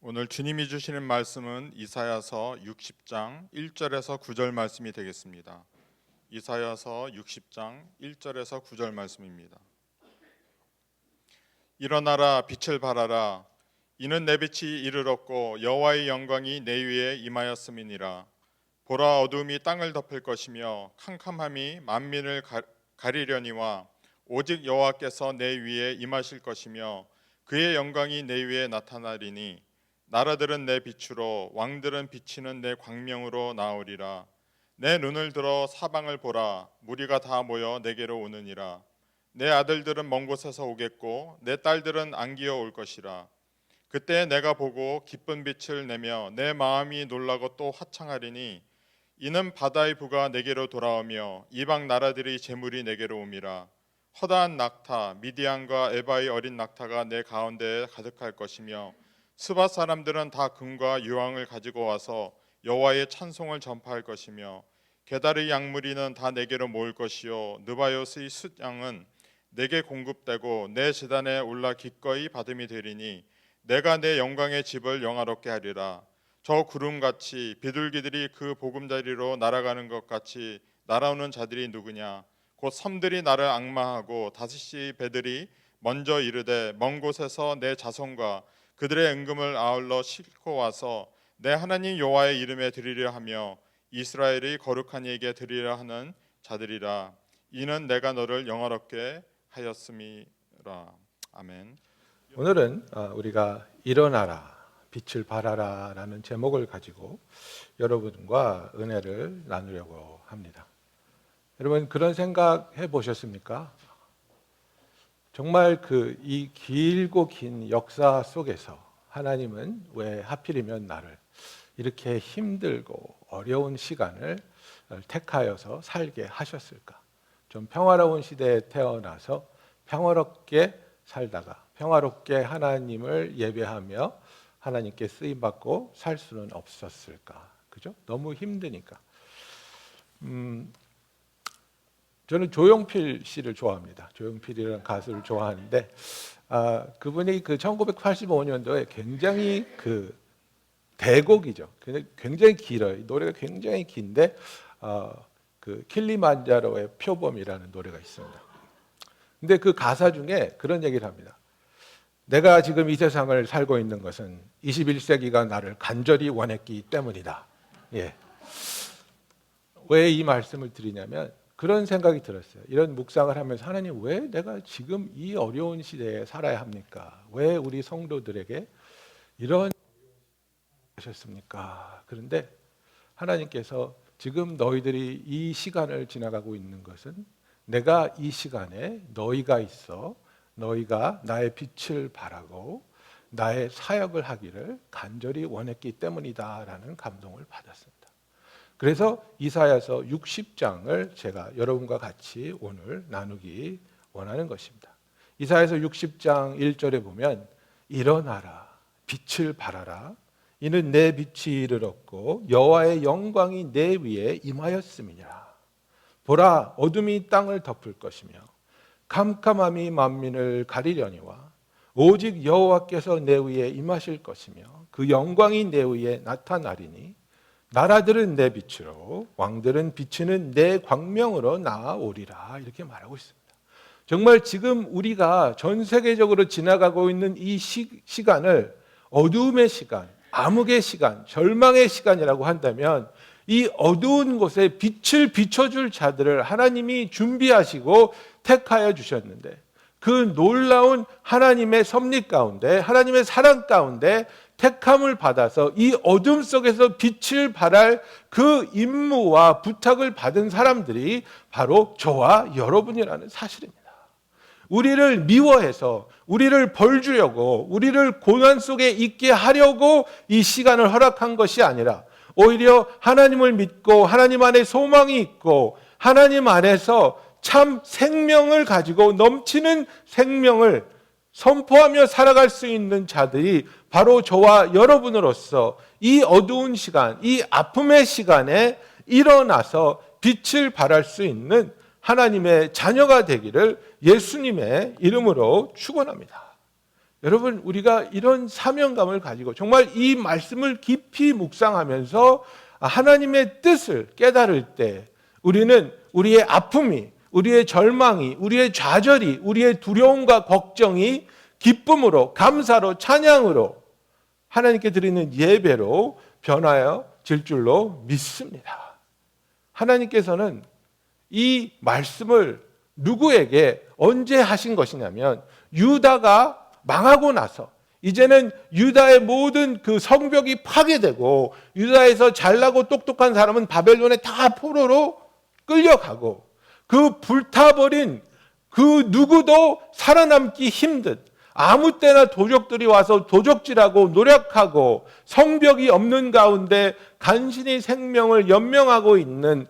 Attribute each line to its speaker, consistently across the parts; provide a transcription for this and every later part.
Speaker 1: 오늘 주님이 주시는 말씀은 이사야서 60장 1절에서 9절 말씀이 되겠습니다. 이사야서 60장 1절에서 9절 말씀입니다. 일어나라, 빛을 발하라. 이는 내 빛이 이르렀고 여호와의 영광이 내 위에 임하였음이니라. 보라, 어두움이 땅을 덮을 것이며 캄캄함이 만민을 가리려니와 오직 여호와께서 내 위에 임하실 것이며 그의 영광이 내 위에 나타나리니 나라들은 내 빛으로 왕들은 비치는 내 광명으로 나오리라. 내 눈을 들어 사방을 보라. 무리가 다 모여 내게로 오느니라. 내 아들들은 먼 곳에서 오겠고 내 딸들은 안기어 올 것이라. 그때 내가 보고 기쁜 빛을 내며 내 마음이 놀라고 또 화창하리니 이는 바다의 부가 내게로 돌아오며 이방 나라들의 재물이 내게로 옴이라. 허다한 낙타 미디안과 에바의 어린 낙타가 내 가운데에 가득할 것이며 스바 사람들은 다 금과 유황을 가지고 와서 여호와의 찬송을 전파할 것이며 게달의 양무리는 다 내게로 모일 것이요 느바요스의 숫양은 내게 공급되고 내 제단에 올라 기꺼이 받음이 되리니 내가 내 영광의 집을 영화롭게 하리라. 저 구름같이 비둘기들이 그 보금자리로 날아가는 것 같이 날아오는 자들이 누구냐? 곧 섬들이 나를 앙망하고 다섯이 배들이 먼저 이르되 먼 곳에서 내 자손과 그들의 은금을 아울러 싣고 와서 내 하나님 여호와의 이름에 드리려 하며 이스라엘의 거룩한 이에게 드리려 하는 자들이라. 이는 내가 너를 영화롭게 하였음이라. 아멘.
Speaker 2: 오늘은 우리가 일어나라, 빛을 발하라 라는 제목을 가지고 여러분과 은혜를 나누려고 합니다. 여러분, 그런 생각 해보셨습니까? 정말 이 길고 긴 역사 속에서 하나님은 왜 하필이면 나를 이렇게 힘들고 어려운 시간을 택하여서 살게 하셨을까? 좀 평화로운 시대에 태어나서 평화롭게 살다가 평화롭게 하나님을 예배하며 하나님께 쓰임받고 살 수는 없었을까? 그죠? 너무 힘드니까. 저는 조용필 씨를 좋아합니다. 조용필이라는 가수를 좋아하는데 그분이 1985년도에 굉장히 대곡이죠. 굉장히 길어요. 노래가 굉장히 긴데 킬리만자로의 표범이라는 노래가 있습니다. 근데 그 가사 중에 그런 얘기를 합니다. 내가 지금 이 세상을 살고 있는 것은 21세기가 나를 간절히 원했기 때문이다. 예. 왜 이 말씀을 드리냐면 그런 생각이 들었어요. 이런 묵상을 하면서 하나님, 왜 내가 지금 이 어려운 시대에 살아야 합니까? 왜 우리 성도들에게 이런 하셨습니까? 그런데 하나님께서 지금 너희들이 이 시간을 지나가고 있는 것은 내가 이 시간에 너희가 있어 너희가 나의 빛을 발하고 나의 사역을 하기를 간절히 원했기 때문이다라는 감동을 받았습니다. 그래서 이사야서 60장을 제가 여러분과 같이 오늘 나누기 원하는 것입니다. 이사야서 60장 1절에 보면 일어나라, 빛을 발하라. 이는 내 빛이 이르렀고 여호와의 영광이 내 위에 임하였음이니라. 보라, 어둠이 땅을 덮을 것이며 캄캄함이 만민을 가리려니와 오직 여호와께서 내 위에 임하실 것이며 그 영광이 내 위에 나타나리니 나라들은 내 빛으로 왕들은 비치는 내 광명으로 나아오리라. 이렇게 말하고 있습니다. 정말 지금 우리가 전 세계적으로 지나가고 있는 이 시간을 어두움의 시간, 암흑의 시간, 절망의 시간이라고 한다면 이 어두운 곳에 빛을 비춰줄 자들을 하나님이 준비하시고 택하여 주셨는데 그 놀라운 하나님의 섭리 가운데, 하나님의 사랑 가운데 택함을 받아서 이 어둠 속에서 빛을 발할 그 임무와 부탁을 받은 사람들이 바로 저와 여러분이라는 사실입니다. 우리를 미워해서 우리를 벌 주려고 우리를 고난 속에 있게 하려고 이 시간을 허락한 것이 아니라 오히려 하나님을 믿고 하나님 안에 소망이 있고 하나님 안에서 참 생명을 가지고 넘치는 생명을 선포하며 살아갈 수 있는 자들이 바로 저와 여러분으로서 이 어두운 시간, 이 아픔의 시간에 일어나서 빛을 발할 수 있는 하나님의 자녀가 되기를 예수님의 이름으로 축원합니다. 여러분, 우리가 이런 사명감을 가지고 정말 이 말씀을 깊이 묵상하면서 하나님의 뜻을 깨달을 때 우리는 우리의 아픔이, 우리의 절망이, 우리의 좌절이, 우리의 두려움과 걱정이 기쁨으로, 감사로, 찬양으로 하나님께 드리는 예배로 변화질 줄로 믿습니다. 하나님께서는 이 말씀을 누구에게 언제 하신 것이냐면 유다가 망하고 나서 이제는 유다의 모든 그 성벽이 파괴되고 유다에서 잘나고 똑똑한 사람은 바벨론에 다 포로로 끌려가고 그 불타버린 그 누구도 살아남기 힘든 아무 때나 도적들이 와서 도적질하고 노력하고 성벽이 없는 가운데 간신히 생명을 연명하고 있는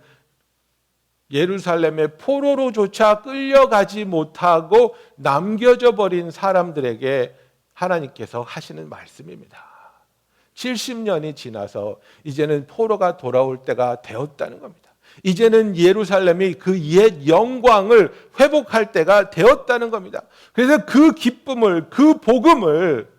Speaker 2: 예루살렘의 포로로조차 끌려가지 못하고 남겨져 버린 사람들에게 하나님께서 하시는 말씀입니다. 70년이 지나서 이제는 포로가 돌아올 때가 되었다는 겁니다. 이제는 예루살렘이 그 옛 영광을 회복할 때가 되었다는 겁니다. 그래서 그 기쁨을, 그 복음을,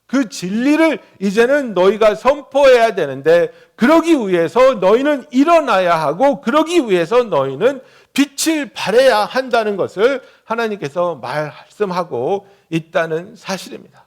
Speaker 2: 그 진리를 이제는 너희가 선포해야 되는데 그러기 위해서 너희는 일어나야 하고 그러기 위해서 너희는 빛을 발해야 한다는 것을 하나님께서 말씀하고 있다는 사실입니다.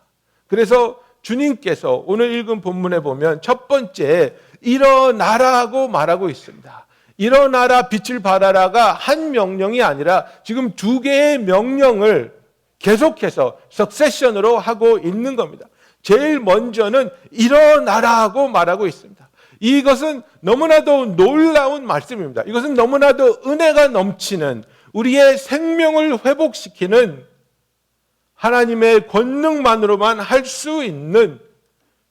Speaker 2: 그래서 주님께서 오늘 읽은 본문에 보면 첫 번째 일어나라고 말하고 있습니다. 일어나라 빛을 발하라가 한 명령이 아니라 지금 두 개의 명령을 계속해서 석세션으로 하고 있는 겁니다. 제일 먼저는 일어나라고 말하고 있습니다. 이것은 너무나도 놀라운 말씀입니다. 이것은 너무나도 은혜가 넘치는 우리의 생명을 회복시키는 하나님의 권능만으로만 할 수 있는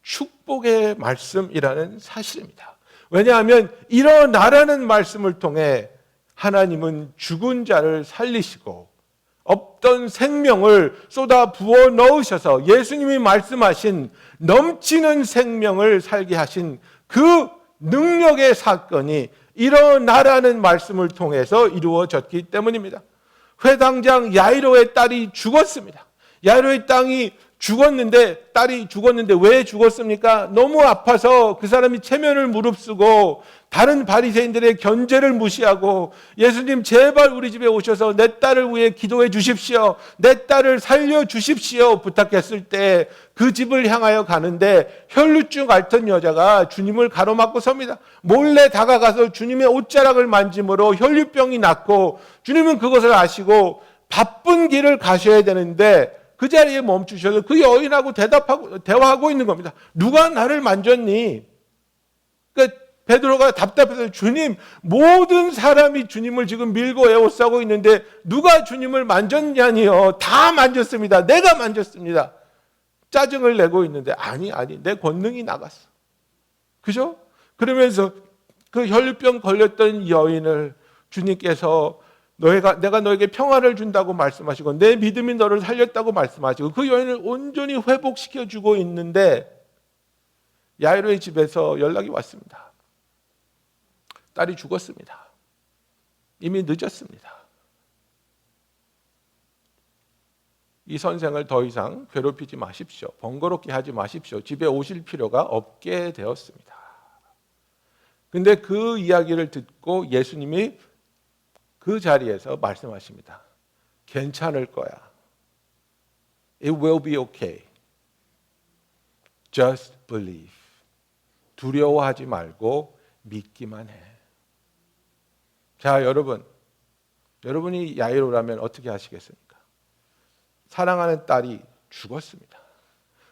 Speaker 2: 축복의 말씀이라는 사실입니다. 왜냐하면 일어나라는 말씀을 통해 하나님은 죽은 자를 살리시고 없던 생명을 쏟아 부어 넣으셔서 예수님이 말씀하신 넘치는 생명을 살게 하신 그 능력의 사건이 일어나라는 말씀을 통해서 이루어졌기 때문입니다. 회당장 야이로의 딸이 죽었습니다. 야이로의 딸이 죽었는데 왜 죽었습니까? 너무 아파서 그 사람이 체면을 무릅쓰고 다른 바리새인들의 견제를 무시하고 예수님 제발 우리 집에 오셔서 내 딸을 위해 기도해 주십시오. 내 딸을 살려 주십시오. 부탁했을 때 그 집을 향하여 가는데 혈루증 앓던 여자가 주님을 가로막고 섭니다. 몰래 다가가서 주님의 옷자락을 만짐으로 혈류병이 낫고 주님은 그것을 아시고 바쁜 길을 가셔야 되는데 그 자리에 멈추셔서 그 여인하고 대화하고 있는 겁니다. 누가 나를 만졌니? 그러니까 베드로가 답답해서 주님, 모든 사람이 주님을 지금 밀고 에워싸고 있는데 누가 주님을 만졌냐니요? 다 만졌습니다. 내가 만졌습니다. 짜증을 내고 있는데 아니 내 권능이 나갔어. 그죠? 그러면서 그 혈류병 걸렸던 여인을 주님께서 내가 너에게 평화를 준다고 말씀하시고 내 믿음이 너를 살렸다고 말씀하시고 그 여인을 온전히 회복시켜주고 있는데 야이로의 집에서 연락이 왔습니다. 딸이 죽었습니다. 이미 늦었습니다. 이 선생을 더 이상 괴롭히지 마십시오. 번거롭게 하지 마십시오. 집에 오실 필요가 없게 되었습니다. 근데 그 이야기를 듣고 예수님이 그 자리에서 말씀하십니다. 괜찮을 거야. It will be okay. Just believe. 두려워하지 말고 믿기만 해. 자, 여러분이 야이로라면 어떻게 하시겠습니까? 사랑하는 딸이 죽었습니다.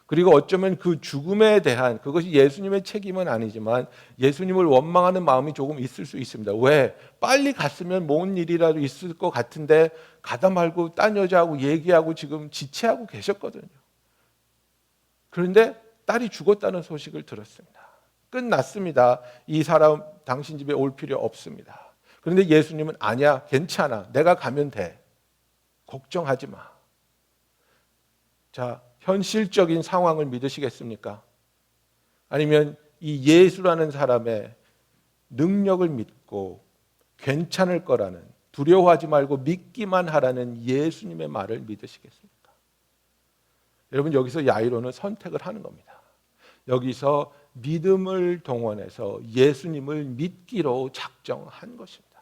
Speaker 2: 그리고 어쩌면 그 죽음에 대한 그것이 예수님의 책임은 아니지만 예수님을 원망하는 마음이 조금 있을 수 있습니다. 왜? 빨리 갔으면 뭔 일이라도 있을 것 같은데 가다 말고 딴 여자하고 얘기하고 지금 지체하고 계셨거든요. 그런데 딸이 죽었다는 소식을 들었습니다. 끝났습니다. 이 사람 당신 집에 올 필요 없습니다. 그런데 예수님은 아니야, 괜찮아. 내가 가면 돼. 걱정하지 마. 자, 현실적인 상황을 믿으시겠습니까? 아니면 이 예수라는 사람의 능력을 믿고 괜찮을 거라는, 두려워하지 말고 믿기만 하라는 예수님의 말을 믿으시겠습니까? 여러분, 여기서 야이로는 선택을 하는 겁니다. 여기서 믿음을 동원해서 예수님을 믿기로 작정한 것입니다.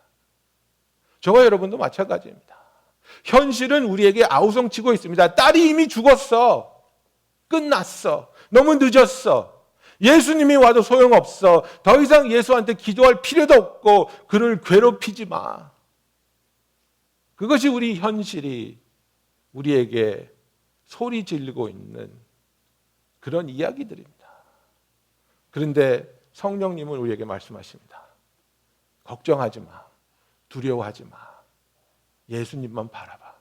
Speaker 2: 저와 여러분도 마찬가지입니다. 현실은 우리에게 아우성치고 있습니다. 딸이 이미 죽었어. 끝났어. 너무 늦었어. 예수님이 와도 소용없어. 더 이상 예수한테 기도할 필요도 없고 그를 괴롭히지 마. 그것이 우리 현실이 우리에게 소리 지르고 있는 그런 이야기들입니다. 그런데 성령님은 우리에게 말씀하십니다. 걱정하지 마. 두려워하지 마. 예수님만 바라봐.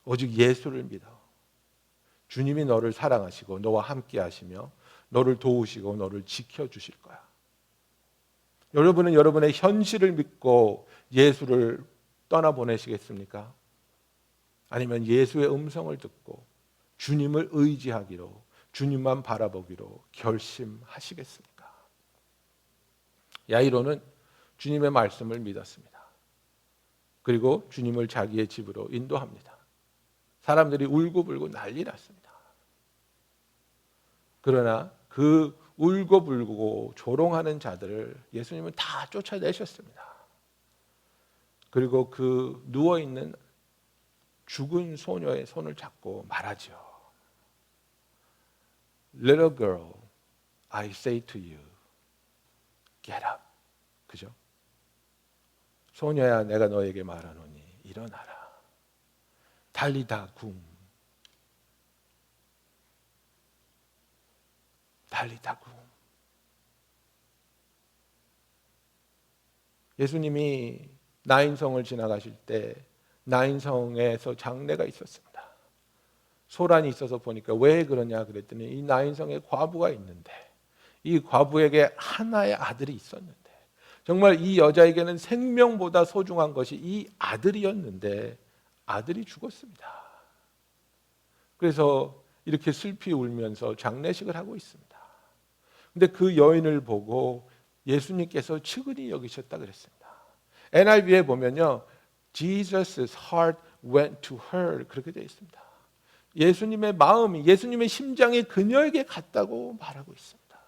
Speaker 2: 오직 예수를 믿어. 주님이 너를 사랑하시고 너와 함께 하시며 너를 도우시고 너를 지켜주실 거야. 여러분은 여러분의 현실을 믿고 예수를 떠나보내시겠습니까? 아니면 예수의 음성을 듣고 주님을 의지하기로, 주님만 바라보기로 결심하시겠습니까? 야이로는 주님의 말씀을 믿었습니다. 그리고 주님을 자기의 집으로 인도합니다. 사람들이 울고불고 난리 났습니다. 그러나 그 울고불고 조롱하는 자들을 예수님은 다 쫓아내셨습니다. 그리고 그 누워있는 죽은 소녀의 손을 잡고 말하죠. Little girl, I say to you, get up. 그죠? 소녀야, 내가 너에게 말하노니 일어나라. 달리다 굼. 달리다 굼. 예수님이 나인성을 지나가실 때 나인성에서 장례가 있었습니다. 소란이 있어서 보니까 왜 그러냐 그랬더니 이 나인성에 과부가 있는데 이 과부에게 하나의 아들이 있었는데 정말 이 여자에게는 생명보다 소중한 것이 이 아들이었는데 아들이 죽었습니다. 그래서 이렇게 슬피 울면서 장례식을 하고 있습니다. 근데 그 여인을 보고 예수님께서 측은히 여기셨다 그랬습니다. NIV에 보면요, Jesus' heart went to her 그렇게 되어 있습니다. 예수님의 마음이, 예수님의 심장이 그녀에게 갔다고 말하고 있습니다.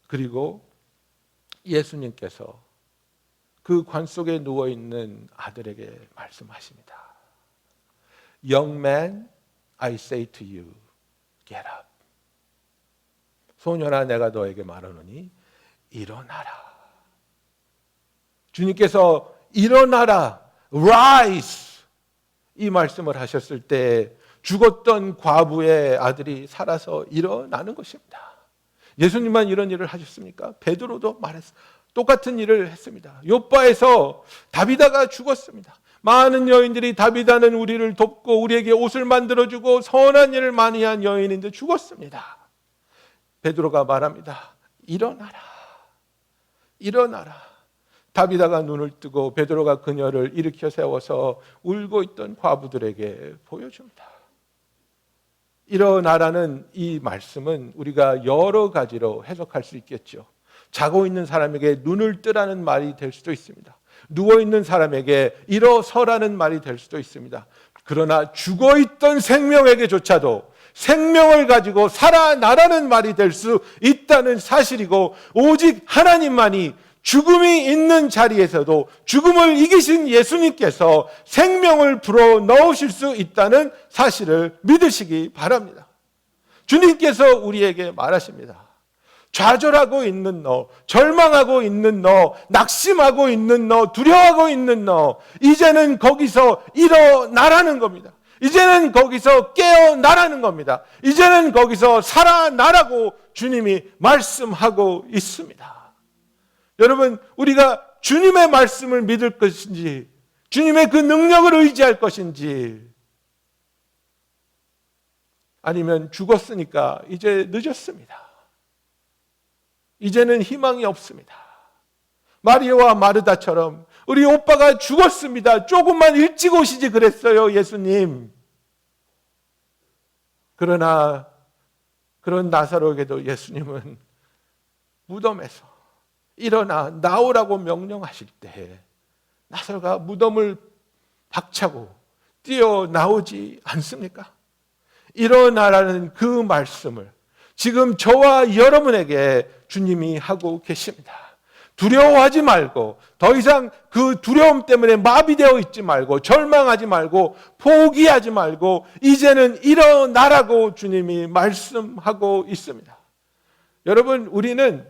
Speaker 2: 그리고 예수님께서 그 관 속에 누워있는 아들에게 말씀하십니다. Young man, I say to you, get up. 소년아, 내가 너에게 말하노니 일어나라. 주님께서 일어나라, rise 이 말씀을 하셨을 때 죽었던 과부의 아들이 살아서 일어나는 것입니다. 예수님만 이런 일을 하셨습니까? 베드로도 말했어요. 똑같은 일을 했습니다. 요바에서 다비다가 죽었습니다. 많은 여인들이 다비다는 우리를 돕고 우리에게 옷을 만들어주고 선한 일을 많이 한 여인인데 죽었습니다. 베드로가 말합니다. 일어나라. 일어나라. 다비다가 눈을 뜨고 베드로가 그녀를 일으켜 세워서 울고 있던 과부들에게 보여줍니다. 일어나라는 이 말씀은 우리가 여러 가지로 해석할 수 있겠죠. 자고 있는 사람에게 눈을 뜨라는 말이 될 수도 있습니다. 누워있는 사람에게 일어서라는 말이 될 수도 있습니다. 그러나 죽어있던 생명에게조차도 생명을 가지고 살아나라는 말이 될 수 있다는 사실이고, 오직 하나님만이 죽음이 있는 자리에서도 죽음을 이기신 예수님께서 생명을 불어 넣으실 수 있다는 사실을 믿으시기 바랍니다. 주님께서 우리에게 말하십니다. 좌절하고 있는 너, 절망하고 있는 너, 낙심하고 있는 너, 두려워하고 있는 너, 이제는 거기서 일어나라는 겁니다. 이제는 거기서 깨어나라는 겁니다. 이제는 거기서 살아나라고 주님이 말씀하고 있습니다. 여러분, 우리가 주님의 말씀을 믿을 것인지, 주님의 그 능력을 의지할 것인지, 아니면 죽었으니까 이제 늦었습니다. 이제는 희망이 없습니다. 마리아와 마르다처럼 우리 오빠가 죽었습니다. 조금만 일찍 오시지 그랬어요, 예수님. 그러나 그런 나사로에게도 예수님은 무덤에서 일어나 나오라고 명령하실 때 나사로가 무덤을 박차고 뛰어나오지 않습니까? 일어나라는 그 말씀을 지금 저와 여러분에게 주님이 하고 계십니다. 두려워하지 말고, 더 이상 그 두려움 때문에 마비되어 있지 말고, 절망하지 말고, 포기하지 말고, 이제는 일어나라고 주님이 말씀하고 있습니다. 여러분, 우리는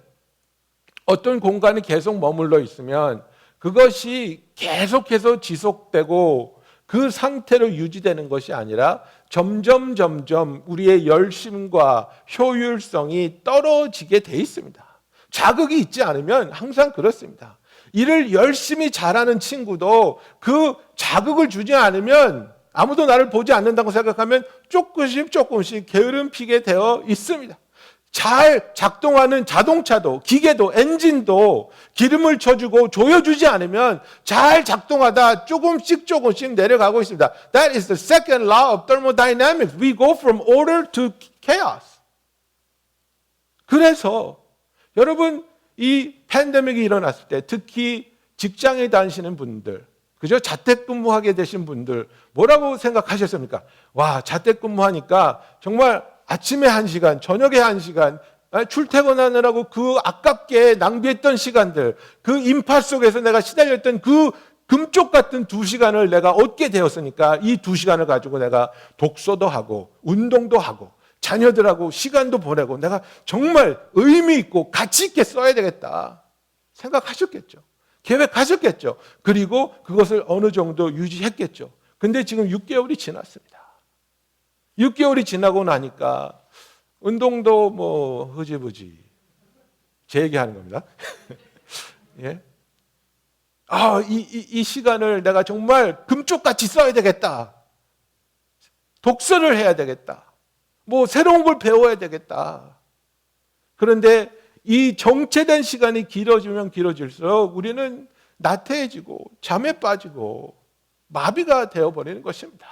Speaker 2: 어떤 공간에 계속 머물러 있으면 그것이 계속해서 지속되고 그 상태로 유지되는 것이 아니라 점점 우리의 열심과 효율성이 떨어지게 돼 있습니다. 자극이 있지 않으면 항상 그렇습니다. 일을 열심히 잘하는 친구도 그 자극을 주지 않으면, 아무도 나를 보지 않는다고 생각하면 조금씩 게으름 피게 되어 있습니다. 잘 작동하는 자동차도, 기계도, 엔진도 기름을 쳐주고 조여주지 않으면 잘 작동하다 조금씩 내려가고 있습니다. That is the second law of thermodynamics. We go from order to chaos. 그래서 여러분, 이 팬데믹이 일어났을 때 특히 직장에 다니시는 분들, 그죠? 자택근무하게 되신 분들 뭐라고 생각하셨습니까? 와, 자택근무하니까 정말 아침에 1시간, 저녁에 1시간, 출퇴근하느라고 그 아깝게 낭비했던 시간들, 그 인파 속에서 내가 시달렸던 그 금쪽 같은 2시간을 내가 얻게 되었으니까 이 2시간을 가지고 내가 독서도 하고 운동도 하고 자녀들하고 시간도 보내고 내가 정말 의미 있고 가치 있게 써야 되겠다 생각하셨겠죠. 계획하셨겠죠. 그리고 그것을 어느 정도 유지했겠죠. 근데 지금 6개월이 지났습니다. 6개월이 지나고 나니까 운동도 뭐 흐지부지 제 얘기하는 겁니다. 예? 이 시간을 내가 정말 금쪽같이 써야 되겠다. 독서를 해야 되겠다. 뭐 새로운 걸 배워야 되겠다. 그런데 이 정체된 시간이 길어지면 길어질수록 우리는 나태해지고 잠에 빠지고 마비가 되어버리는 것입니다.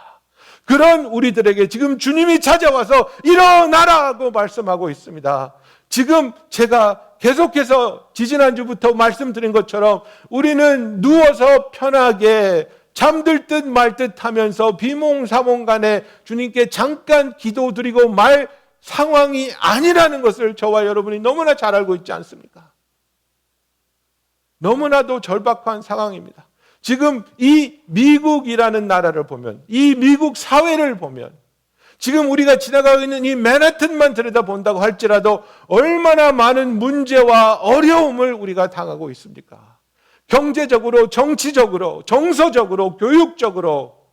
Speaker 2: 그런 우리들에게 지금 주님이 찾아와서 일어나라고 말씀하고 있습니다. 지금 제가 계속해서 지지난주부터 말씀드린 것처럼 우리는 누워서 편하게 잠들 듯 말 듯 하면서 비몽사몽간에 주님께 잠깐 기도드리고 말 상황이 아니라는 것을 저와 여러분이 너무나 잘 알고 있지 않습니까? 너무나도 절박한 상황입니다. 지금 이 미국이라는 나라를 보면, 이 미국 사회를 보면, 지금 우리가 지나가고 있는 이 맨하튼만 들여다본다고 할지라도 얼마나 많은 문제와 어려움을 우리가 당하고 있습니까? 경제적으로, 정치적으로, 정서적으로, 교육적으로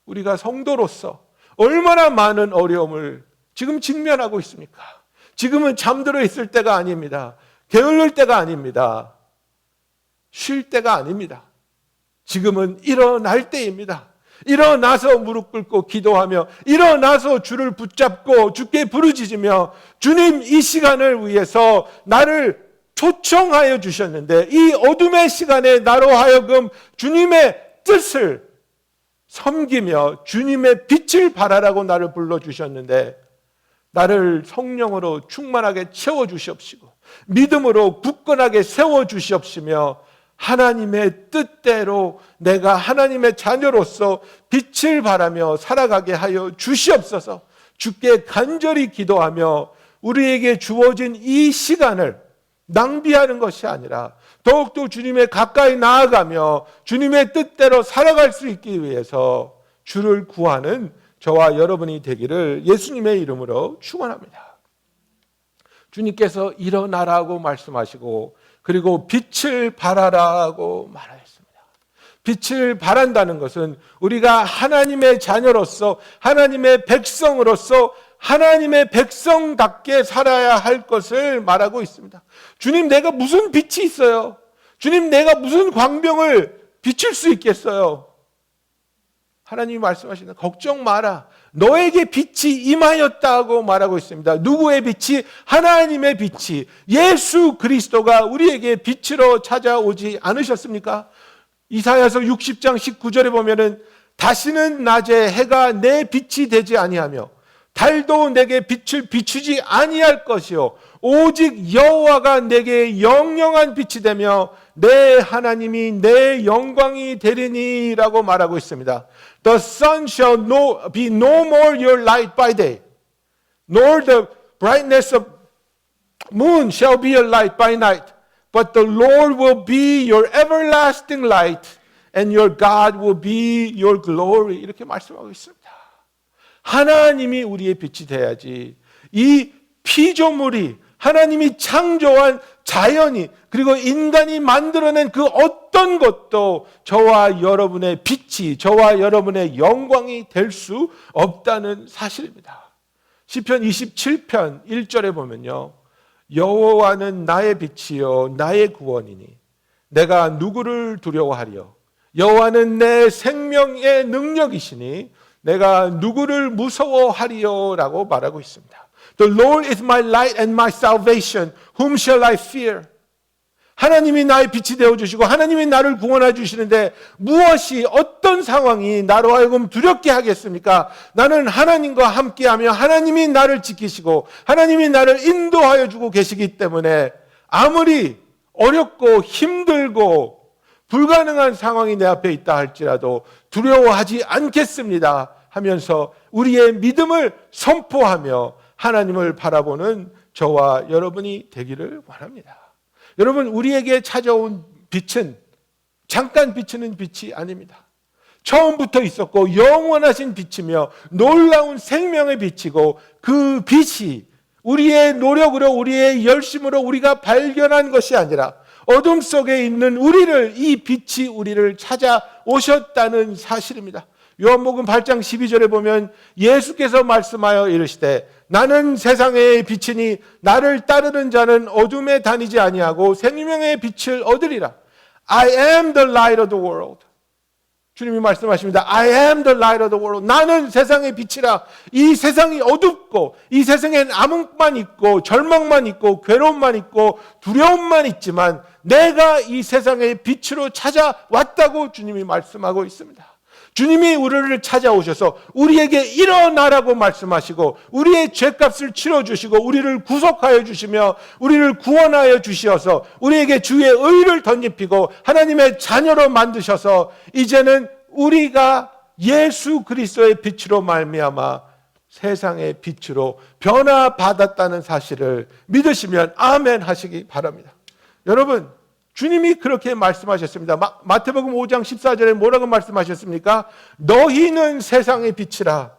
Speaker 2: 우리가 성도로서 얼마나 많은 어려움을 지금 직면하고 있습니까? 지금은 잠들어 있을 때가 아닙니다. 게을릴 때가 아닙니다. 쉴 때가 아닙니다. 지금은 일어날 때입니다. 일어나서 무릎 꿇고 기도하며 일어나서 주를 붙잡고 주께 부르짖으며 주님 이 시간을 위해서 나를 초청하여 주셨는데 이 어둠의 시간에 나로 하여금 주님의 뜻을 섬기며 주님의 빛을 발하라고 나를 불러주셨는데 나를 성령으로 충만하게 채워주시옵시고 믿음으로 굳건하게 세워주시옵시며 하나님의 뜻대로 내가 하나님의 자녀로서 빛을 발하며 살아가게 하여 주시옵소서. 주께 간절히 기도하며 우리에게 주어진 이 시간을 낭비하는 것이 아니라 더욱더 주님의 가까이 나아가며 주님의 뜻대로 살아갈 수 있기 위해서 주를 구하는 저와 여러분이 되기를 예수님의 이름으로 축원합니다. 주님께서 일어나라고 말씀하시고 그리고 빛을 발하라고 말하였습니다. 빛을 발한다는 것은 우리가 하나님의 자녀로서 하나님의 백성으로서 하나님의 백성답게 살아야 할 것을 말하고 있습니다. 주님, 내가 무슨 빛이 있어요? 주님, 내가 무슨 광명을 비출 수 있겠어요? 하나님이 말씀하시는 걱정 마라. 너에게 빛이 임하였다고 말하고 있습니다. 누구의 빛이? 하나님의 빛이. 예수 그리스도가 우리에게 빛으로 찾아오지 않으셨습니까? 이사야서 60장 19절에 보면은 다시는 낮에 해가 내 빛이 되지 아니하며 달도 내게 빛을 비추지 아니할 것이요 오직 여호와가 내게 영영한 빛이 되며 내 하나님이 내 영광이 되리니라고 말하고 있습니다. The sun shall be no more your light by day, nor the brightness of moon shall be your light by night. But the Lord will be your everlasting light, and your God will be your glory. 이렇게 말씀하고 있습니다. 하나님이 우리의 빛이 돼야지 이 피조물이 하나님이 창조한 자연이 그리고 인간이 만들어낸 그 어떤 것도 저와 여러분의 빛이 저와 여러분의 영광이 될 수 없다는 사실입니다. 시편 27편 1절에 보면요. 여호와는 나의 빛이요 나의 구원이니 내가 누구를 두려워하리요. 여호와는 내 생명의 능력이시니 내가 누구를 무서워하리요라고 말하고 있습니다. The Lord is my light and my salvation. Whom shall I fear? 하나님이 나의 빛이 되어주시고 하나님이 나를 구원해 주시는데 무엇이 어떤 상황이 나로 하여금 두렵게 하겠습니까? 나는 하나님과 함께하며 하나님이 나를 지키시고 하나님이 나를 인도하여 주고 계시기 때문에 아무리 어렵고 힘들고 불가능한 상황이 내 앞에 있다 할지라도 두려워하지 않겠습니다 하면서 우리의 믿음을 선포하며 하나님을 바라보는 저와 여러분이 되기를 원합니다. 여러분, 우리에게 찾아온 빛은 잠깐 비치는 빛이 아닙니다. 처음부터 있었고 영원하신 빛이며 놀라운 생명의 빛이고 그 빛이 우리의 노력으로 우리의 열심으로 우리가 발견한 것이 아니라 어둠 속에 있는 우리를 이 빛이 우리를 찾아오셨다는 사실입니다. 요한복음 8장 12절에 보면 예수께서 말씀하여 이르시되 나는 세상의 빛이니 나를 따르는 자는 어둠에 다니지 아니하고 생명의 빛을 얻으리라. I am the light of the world. 주님이 말씀하십니다. I am the light of the world. 나는 세상의 빛이라. 이 세상이 어둡고 이 세상엔 암흑만 있고 절망만 있고 괴로움만 있고 두려움만 있지만 내가 이 세상의 빛으로 찾아왔다고 주님이 말씀하고 있습니다. 주님이 우리를 찾아오셔서 우리에게 일어나라고 말씀하시고 우리의 죄값을 치러주시고 우리를 구속하여 주시며 우리를 구원하여 주시어서 우리에게 주의 의를 덧입히고 하나님의 자녀로 만드셔서 이제는 우리가 예수 그리스도의 빛으로 말미암아 세상의 빛으로 변화받았다는 사실을 믿으시면 아멘 하시기 바랍니다. 여러분, 주님이 그렇게 말씀하셨습니다. 마태복음 5장 14절에 뭐라고 말씀하셨습니까? 너희는 세상의 빛이라.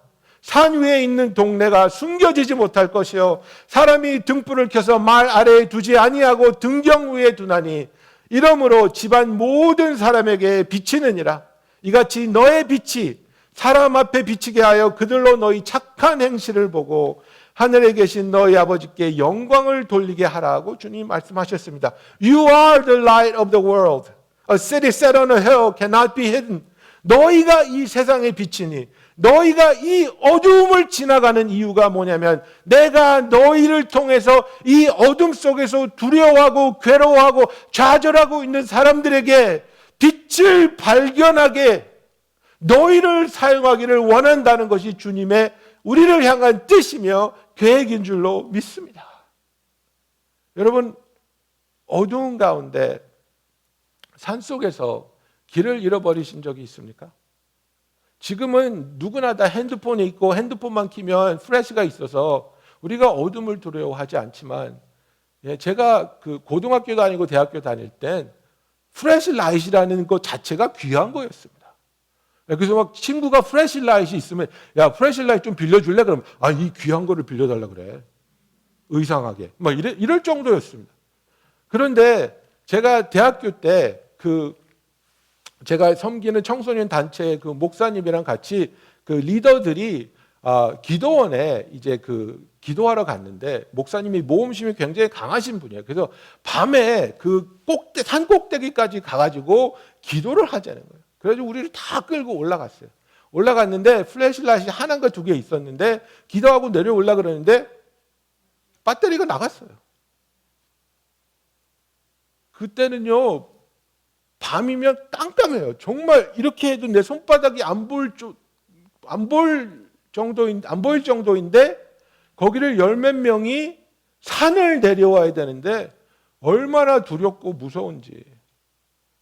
Speaker 2: 산 위에 있는 동네가 숨겨지지 못할 것이요 사람이 등불을 켜서 말 아래에 두지 아니하고 등경 위에 두나니 이러므로 집안 모든 사람에게 비치느니라. 이같이 너의 빛이 사람 앞에 비치게 하여 그들로 너희 착한 행실을 보고 하늘에 계신 너희 아버지께 영광을 돌리게 하라고 주님이 말씀하셨습니다. You are the light of the world. A city set on a hill cannot be hidden. 너희가 이 세상의 빛이니 너희가 이 어두움을 지나가는 이유가 뭐냐면 내가 너희를 통해서 이 어둠 속에서 두려워하고 괴로워하고 좌절하고 있는 사람들에게 빛을 발견하게 너희를 사용하기를 원한다는 것이 주님의 우리를 향한 뜻이며 계획인 줄로 믿습니다. 여러분, 어두운 가운데 산속에서 길을 잃어버리신 적이 있습니까? 지금은 누구나 다 핸드폰이 있고 핸드폰만 키면 플래시가 있어서 우리가 어둠을 두려워하지 않지만 제가 그 고등학교 다니고 대학교 다닐 땐 플래시라이트라는 것 자체가 귀한 거였습니다. 그래서 막 친구가 플래시라이트 있으면 야 플래시라이트 좀 빌려줄래? 그러면 아 이 귀한 거를 빌려달라 그래. 의상하게. 막 이럴 정도였습니다. 그런데 제가 대학교 때 제가 섬기는 청소년 단체 그 목사님이랑 같이 그 리더들이 기도원에 이제 기도하러 갔는데 목사님이 모험심이 굉장히 강하신 분이에요. 그래서 밤에 산 꼭대기까지 가가지고 기도를 하자는 거예요. 그래서 우리를 다 끌고 올라갔어요. 올라갔는데 플래시라이트 하나인가 두 개 있었는데 기도하고 내려올라 그러는데 배터리가 나갔어요. 그때는요 밤이면 깜깜해요. 정말 이렇게 해도 내 손바닥이 안 보일 정도인데 거기를 열 몇 명이 산을 내려와야 되는데 얼마나 두렵고 무서운지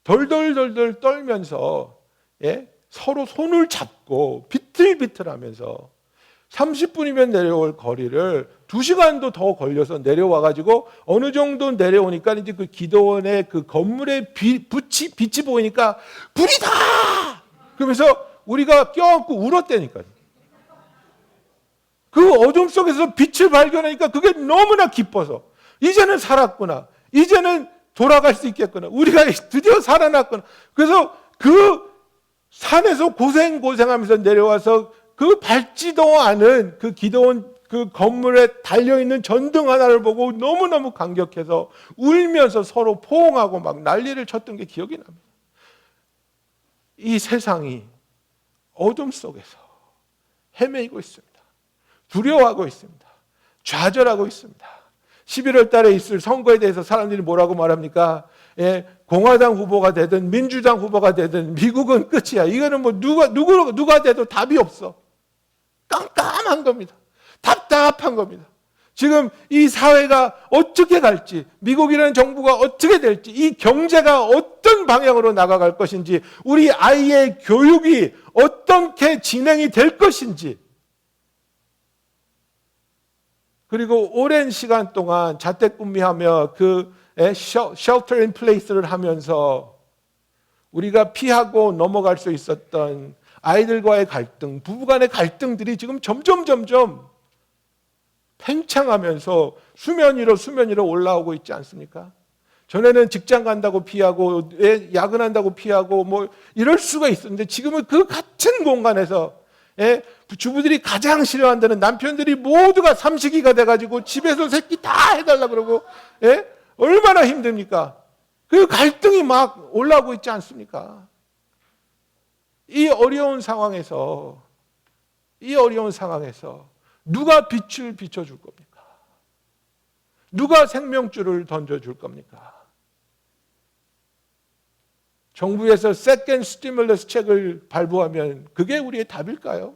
Speaker 2: 덜덜덜덜 떨면서 서로 손을 잡고 비틀비틀하면서 30분이면 내려올 거리를 2시간도 더 걸려서 내려와가지고 어느 정도 내려오니까 이제 그 기도원의 그 건물의 빛이 보이니까 불이다! 그러면서 우리가 껴안고 울었다니까요. 그 어둠 속에서 빛을 발견하니까 그게 너무나 기뻐서 이제는 살았구나. 이제는 돌아갈 수 있겠구나. 우리가 드디어 살아났구나. 그래서 그 산에서 고생하면서 내려와서 그 밟지도 않은 그 기도원 그 건물에 달려있는 전등 하나를 보고 너무너무 감격해서 울면서 서로 포옹하고 막 난리를 쳤던 게 기억이 납니다. 이 세상이 어둠 속에서 헤매이고 있습니다. 두려워하고 있습니다. 좌절하고 있습니다. 11월 달에 있을 선거에 대해서 사람들이 뭐라고 말합니까? 공화당 후보가 되든 민주당 후보가 되든 미국은 끝이야. 이거는 뭐 누가 돼도 답이 없어. 깜깜한 겁니다. 답답한 겁니다. 지금 이 사회가 어떻게 갈지, 미국이라는 정부가 어떻게 될지, 이 경제가 어떤 방향으로 나아갈 것인지, 우리 아이의 교육이 어떻게 진행이 될 것인지, 그리고 오랜 시간 동안 자택근무하며 그 shelter in place를 하면서 우리가 피하고 넘어갈 수 있었던 아이들과의 갈등, 부부간의 갈등들이 지금 점점 팽창하면서 수면 위로 올라오고 있지 않습니까? 전에는 직장 간다고 피하고 야근한다고 피하고 뭐 이럴 수가 있었는데 지금은 그 같은 공간에서 주부들이 가장 싫어한다는 남편들이 모두가 삼식이가 돼가지고 집에서 새끼 다 해달라 그러고 얼마나 힘듭니까? 그 갈등이 막 올라오고 있지 않습니까? 이 어려운 상황에서 누가 빛을 비춰줄 겁니까? 누가 생명줄을 던져줄 겁니까? 정부에서 세컨드 스티뮬러스 책을 발부하면 그게 우리의 답일까요?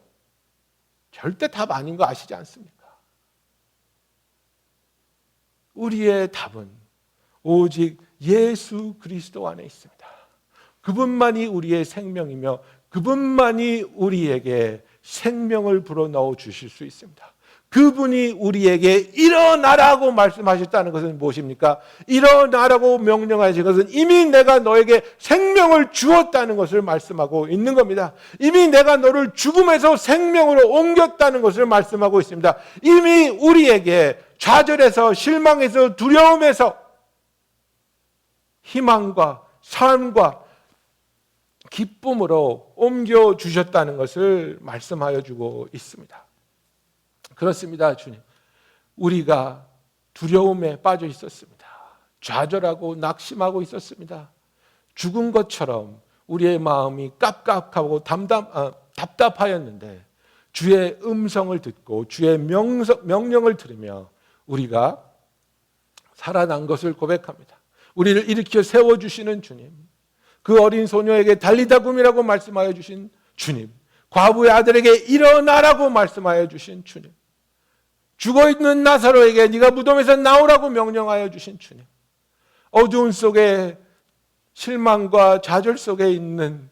Speaker 2: 절대 답 아닌 거 아시지 않습니까? 우리의 답은 오직 예수 그리스도 안에 있습니다. 그분만이 우리의 생명이며 그분만이 우리에게 생명을 불어넣어 주실 수 있습니다. 그분이 우리에게 일어나라고 말씀하셨다는 것은 무엇입니까? 일어나라고 명령하신 것은 이미 내가 너에게 생명을 주었다는 것을 말씀하고 있는 겁니다. 이미 내가 너를 죽음에서 생명으로 옮겼다는 것을 말씀하고 있습니다. 이미 우리에게 좌절에서 실망에서 두려움에서 희망과 삶과 기쁨으로 옮겨주셨다는 것을 말씀하여 주고 있습니다. 그렇습니다, 주님. 우리가 두려움에 빠져 있었습니다. 좌절하고 낙심하고 있었습니다. 죽은 것처럼 우리의 마음이 깝깝하고 답답하였는데 주의 음성을 듣고 주의 명령을 들으며 우리가 살아난 것을 고백합니다. 우리를 일으켜 세워주시는 주님, 그 어린 소녀에게 달리다 굼이라고 말씀하여 주신 주님, 과부의 아들에게 일어나라고 말씀하여 주신 주님, 죽어있는 나사로에게 네가 무덤에서 나오라고 명령하여 주신 주님, 어두운 속에 실망과 좌절 속에 있는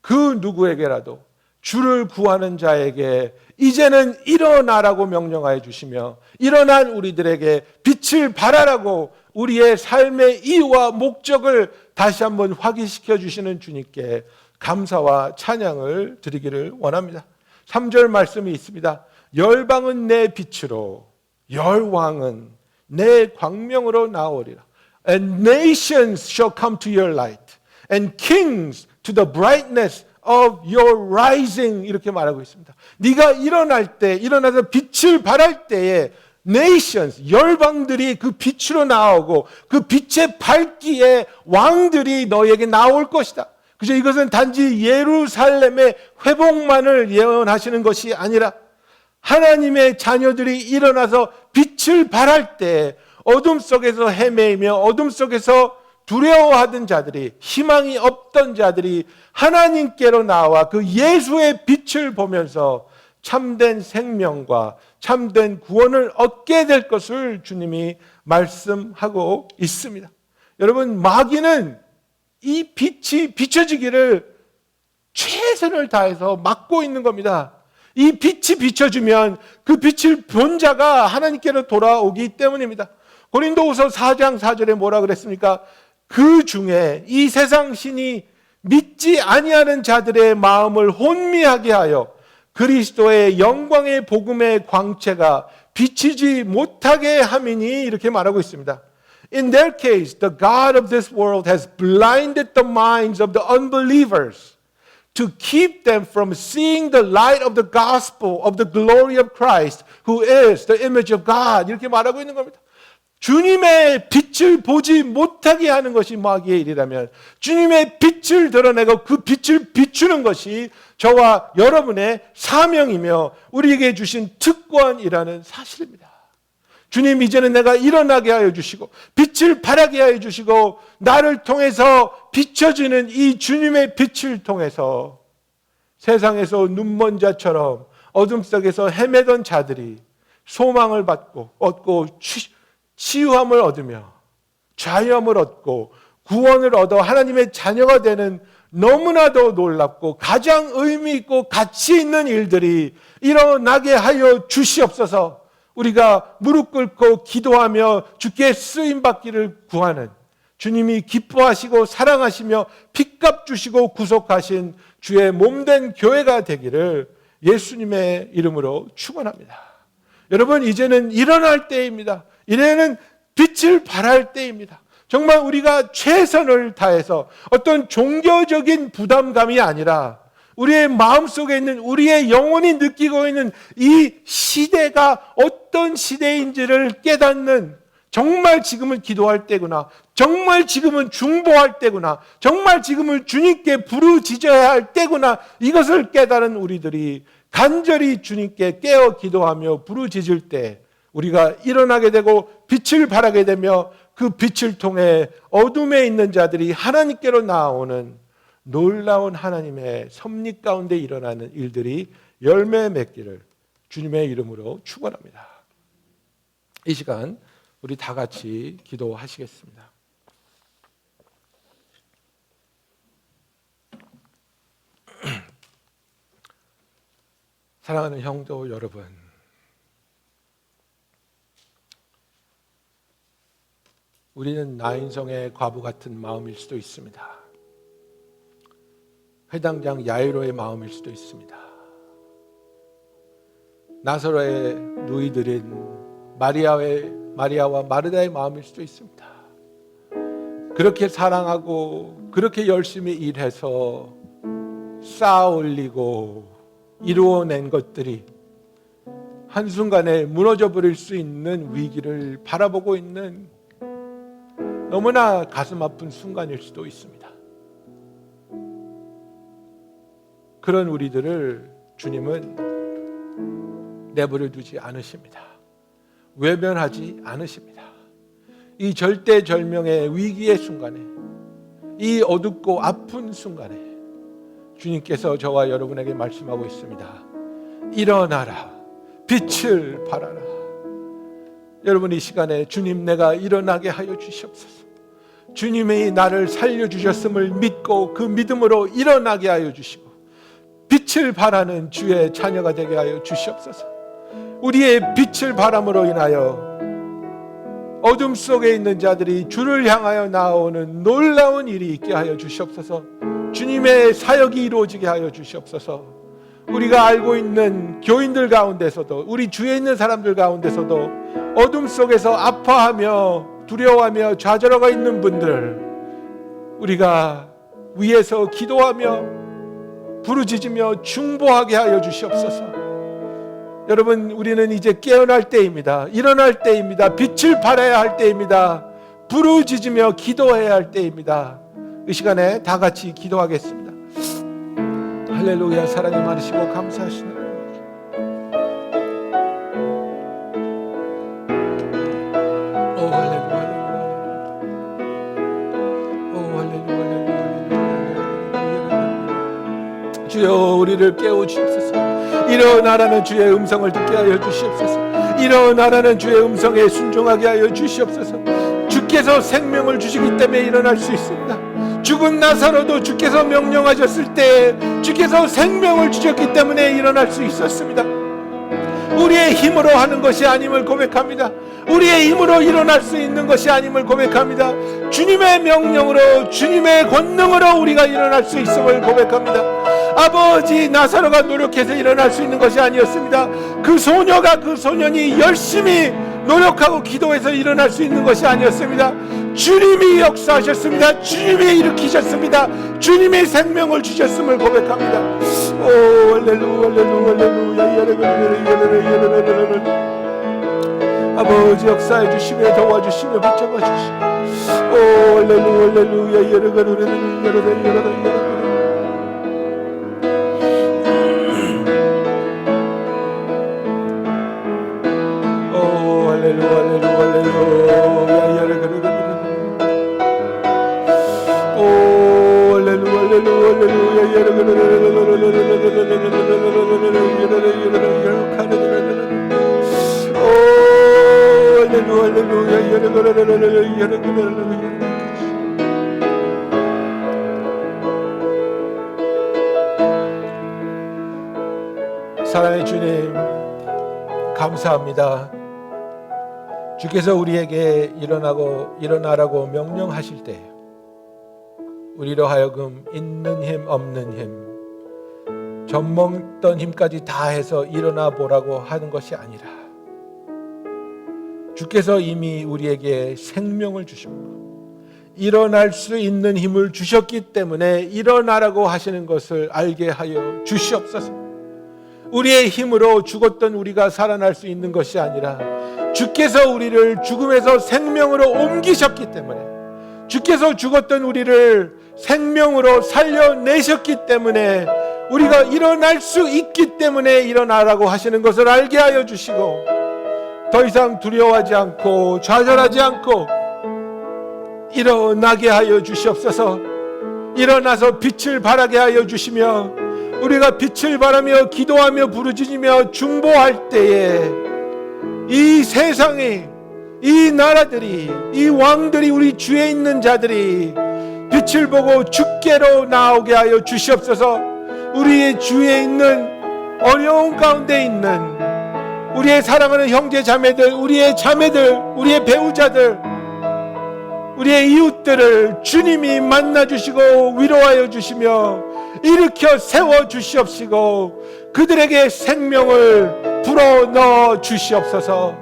Speaker 2: 그 누구에게라도 주를 구하는 자에게 이제는 일어나라고 명령하여 주시며 일어난 우리들에게 빛을 발하라고 우리의 삶의 이유와 목적을 다시 한번 확인시켜 주시는 주님께 감사와 찬양을 드리기를 원합니다. 3절 말씀이 있습니다. 열방은 내 빛으로 열왕은 내 광명으로 나오리라. And nations shall come to your light and kings to the brightness of your rising. 이렇게 말하고 있습니다. 네가 일어날 때, 일어나서 빛을 발할 때에 nations, 열방들이 그 빛으로 나오고 그 빛의 밝기에 왕들이 너에게 나올 것이다. 그죠? 이것은 단지 예루살렘의 회복만을 예언하시는 것이 아니라 하나님의 자녀들이 일어나서 빛을 발할 때 어둠 속에서 헤매이며 어둠 속에서 두려워하던 자들이, 희망이 없던 자들이 하나님께로 나와 그 예수의 빛을 보면서 참된 생명과 참된 구원을 얻게 될 것을 주님이 말씀하고 있습니다. 여러분, 마귀는 이 빛이 비춰지기를 최선을 다해서 막고 있는 겁니다. 이 빛이 비춰주면 그 빛을 본 자가 하나님께로 돌아오기 때문입니다. 고린도후서 4장 4절에 뭐라 그랬습니까? 그 중에 이 세상 신이 믿지 아니하는 자들의 마음을 혼미하게 하여 그리스도의 영광의 복음의 광채가 비치지 못하게 함이니, 이렇게 말하고 있습니다. In their case, the God of this world has blinded the minds of the unbelievers to keep them from seeing the light of the gospel of the glory of Christ, who is the image of God. 이렇게 말하고 있는 겁니다. 주님의 빛을 보지 못하게 하는 것이 마귀의 일이라면, 주님의 빛을 드러내고 그 빛을 비추는 것이 저와 여러분의 사명이며 우리에게 주신 특권이라는 사실입니다. 주님, 이제는 내가 일어나게 하여 주시고 빛을 발하게 하여 주시고 나를 통해서 비춰지는 이 주님의 빛을 통해서 세상에서 눈먼 자처럼 어둠 속에서 헤매던 자들이 소망을 얻고 치유함을 얻으며 자유함을 얻고 구원을 얻어 하나님의 자녀가 되는 너무나도 놀랍고 가장 의미 있고 가치 있는 일들이 일어나게 하여 주시옵소서. 우리가 무릎 꿇고 기도하며 주께 쓰임받기를 구하는, 주님이 기뻐하시고 사랑하시며 핏값 주시고 구속하신 주의 몸된 교회가 되기를 예수님의 이름으로 축원합니다. 여러분, 이제는 일어날 때입니다. 이제는 빛을 발할 때입니다. 정말 우리가 최선을 다해서 어떤 종교적인 부담감이 아니라 우리의 마음속에 있는, 우리의 영혼이 느끼고 있는 이 시대가 어떤 시대인지를 깨닫는, 정말 지금은 기도할 때구나, 정말 지금은 중보할 때구나, 정말 지금은 주님께 부르짖어야 할 때구나, 이것을 깨달은 우리들이 간절히 주님께 깨어 기도하며 부르짖을 때 우리가 일어나게 되고 빛을 발하게 되며 그 빛을 통해 어둠에 있는 자들이 하나님께로 나아오는 놀라운 하나님의 섭리 가운데 일어나는 일들이 열매 맺기를 주님의 이름으로 축원합니다. 이 시간 우리 다 같이 기도하시겠습니다. 사랑하는 형도 여러분, 우리는 나인성의 과부 같은 마음일 수도 있습니다. 회당장 야이로의 마음일 수도 있습니다. 나사로의 누이들인 마리아와 마르다의 마음일 수도 있습니다. 그렇게 사랑하고 그렇게 열심히 일해서 쌓아 올리고 이루어낸 것들이 한순간에 무너져 버릴 수 있는 위기를 바라보고 있는 너무나 가슴 아픈 순간일 수도 있습니다. 그런 우리들을 주님은 내버려 두지 않으십니다. 외면하지 않으십니다. 이 절대절명의 위기의 순간에, 이 어둡고 아픈 순간에 주님께서 저와 여러분에게 말씀하고 있습니다. 일어나라, 빛을 발하라. 여러분, 이 시간에 주님, 내가 일어나게 하여 주시옵소서. 주님이 나를 살려주셨음을 믿고 그 믿음으로 일어나게 하여 주시고 빛을 발하는 주의 자녀가 되게 하여 주시옵소서. 우리의 빛을 발함으로 인하여 어둠 속에 있는 자들이 주를 향하여 나오는 놀라운 일이 있게 하여 주시옵소서. 주님의 사역이 이루어지게 하여 주시옵소서. 우리가 알고 있는 교인들 가운데서도, 우리 주위에 있는 사람들 가운데서도 어둠 속에서 아파하며 두려워하며 좌절하고 있는 분들, 우리가 위에서 기도하며 부르짖으며 중보하게 하여 주시옵소서. 여러분, 우리는 이제 깨어날 때입니다. 일어날 때입니다. 빛을 발해야 할 때입니다. 부르짖으며 기도해야 할 때입니다. 이 시간에 다 같이 기도하겠습니다. 할렐루야. 사랑이 많으시고 감사하시는 주여, 우리를 깨워 주시옵소서. 일어나라는 주의 음성을 듣게 하여 주시옵소서. 일어나라는 주의 음성에 순종하게 하여 주시옵소서. 주께서 생명을 주시기 때문에 일어날 수 있습니다. 죽은 나사로도 주께서 명령하셨을 때 주께서 생명을 주셨기 때문에 일어날 수 있었습니다. 우리의 힘으로 하는 것이 아님을 고백합니다. 우리의 힘으로 일어날 수 있는 것이 아님을 고백합니다. 주님의 명령으로, 주님의 권능으로 우리가 일어날 수 있음을 고백합니다. 아버지, 나사로가 노력해서 일어날 수 있는 것이 아니었습니다. 그 소년이 열심히 노력하고 기도해서 일어날 수 있는 것이 아니었습니다. 주님이 역사하셨습니다. 주님이 일으키셨습니다. 주님이 생명을 주셨음을 고백합니다. 오, 할렐루야, 할렐루야. 아버지, 역사해 주시며 도와주시며 붙잡아 주시며, 오, 할렐루야, 할렐루야. 사랑의 주님, 감사합니다. 주께서 우리에게 일어나라고 명령하실 때 우리로 하여금 있는 힘 없는 힘, 젖먹던 힘까지 다해서 일어나 보라고 하는 것이 아니라 주께서 이미 우리에게 생명을 주셨고 일어날 수 있는 힘을 주셨기 때문에 일어나라고 하시는 것을 알게 하여 주시옵소서. 우리의 힘으로 죽었던 우리가 살아날 수 있는 것이 아니라 주께서 우리를 죽음에서 생명으로 옮기셨기 때문에, 주께서 죽었던 우리를 생명으로 살려내셨기 때문에 우리가 일어날 수 있기 때문에 일어나라고 하시는 것을 알게 하여 주시고, 더 이상 두려워하지 않고 좌절하지 않고 일어나게 하여 주시옵소서. 일어나서 빛을 발하게 하여 주시며, 우리가 빛을 발하며 기도하며 부르짖으며 중보할 때에 이 세상에, 이 나라들이, 이 왕들이, 우리 주에 있는 자들이 빛을 보고 주께로 나오게 하여 주시옵소서. 우리의 주에 있는 어려운 가운데 있는 우리의 사랑하는 형제 자매들, 우리의 자매들, 우리의 배우자들, 우리의 이웃들을 주님이 만나주시고 위로하여 주시며 일으켜 세워 주시옵시고 그들에게 생명을 불어넣어 주시옵소서.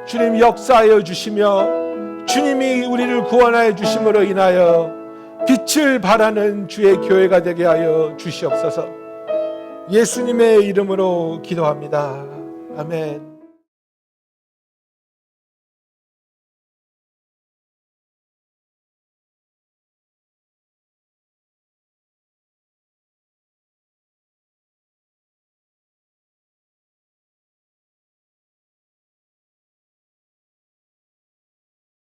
Speaker 2: 주님 역사하여 주시며 주님이 우리를 구원하여 주심으로 인하여 빛을 발하는 주의 교회가 되게 하여 주시옵소서. 예수님의 이름으로 기도합니다. 아멘.